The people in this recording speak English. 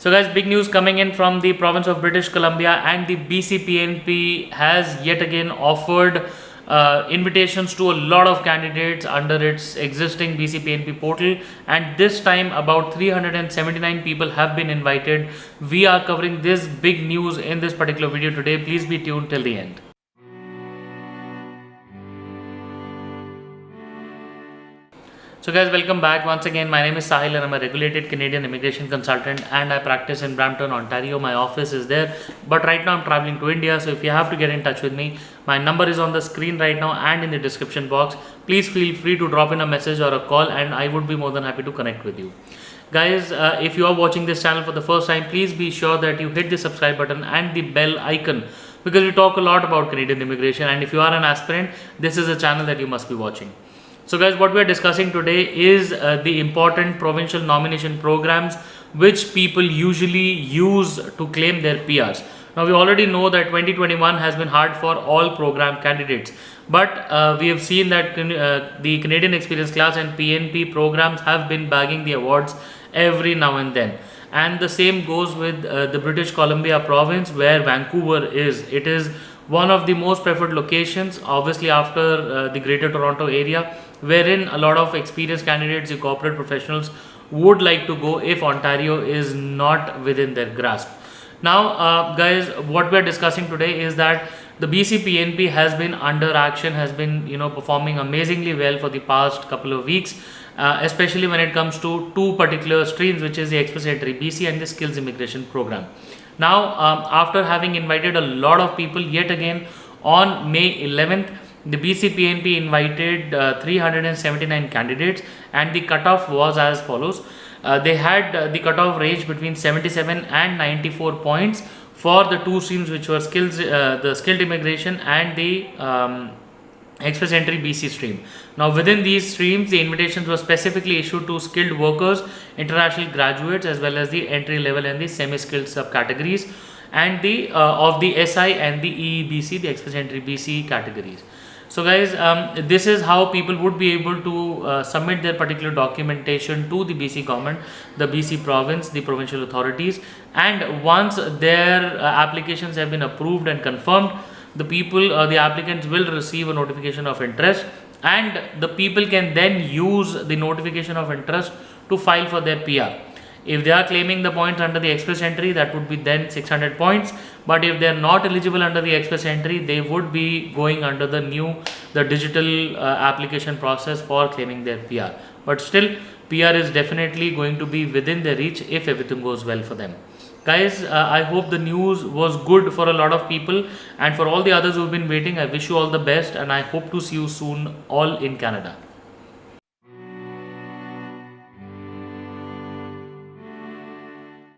So guys, big news coming in from the province of British Columbia, and the BCPNP has yet again offered invitations to a lot of candidates under its existing BCPNP portal, and this time about 379 people have been invited. We are covering this big news in this particular video today. Please be tuned till the end. So guys, welcome back once again. My name is Sahil and I'm a regulated Canadian immigration consultant, and I practice in Brampton, Ontario. My office is there, but right now I'm traveling to India. So if you have to get in touch with me, my number is on the screen right now and in the description box. Please feel free to drop in a message or a call, and I would be more than happy to connect with you. Guys, if you are watching this channel for the first time, please be sure that you hit the subscribe button and the bell icon, because we talk a lot about Canadian immigration, and if you are an aspirant, this is a channel that you must be watching. So guys, what we are discussing today is the important provincial nomination programs which people usually use to claim their PRs. Now we already know that 2021 has been hard for all program candidates, but we have seen that the Canadian Experience Class and PNP programs have been bagging the awards every now and then. And the same goes with the British Columbia province, where Vancouver is. It is one of the most preferred locations, obviously after the Greater Toronto area, wherein a lot of experienced candidates, the corporate professionals, would like to go if Ontario is not within their grasp. Now, guys, what we are discussing today is that the BCPNP has been under action, has been performing amazingly well for the past couple of weeks, especially when it comes to two particular streams, which is the Express Entry BC and the Skills Immigration Program. Now, after having invited a lot of people, yet again on May 11th, the BCPNP invited 379 candidates, and the cutoff was as follows. They had the cutoff range between 77 and 94 points for the two streams, which were the skilled immigration and the Express Entry BC stream. Now within these streams, the invitations were specifically issued to skilled workers, international graduates, as well as the entry level and the semi-skilled subcategories, and the of the SI and the EEBC, the Express Entry BC categories. So guys, this is how people would be able to submit their particular documentation to the BC government, the BC province, the provincial authorities, and once their applications have been approved and confirmed, the applicants will receive a notification of interest, and the people can then use the notification of interest to file for their PR. If they are claiming the points under the Express Entry, that would be then 600 points. But if they are not eligible under the Express Entry, they would be going under the digital application process for claiming their PR. But still, PR is definitely going to be within their reach if everything goes well for them. Guys, I hope the news was good for a lot of people, and for all the others who've been waiting, I wish you all the best, and I hope to see you soon all in Canada.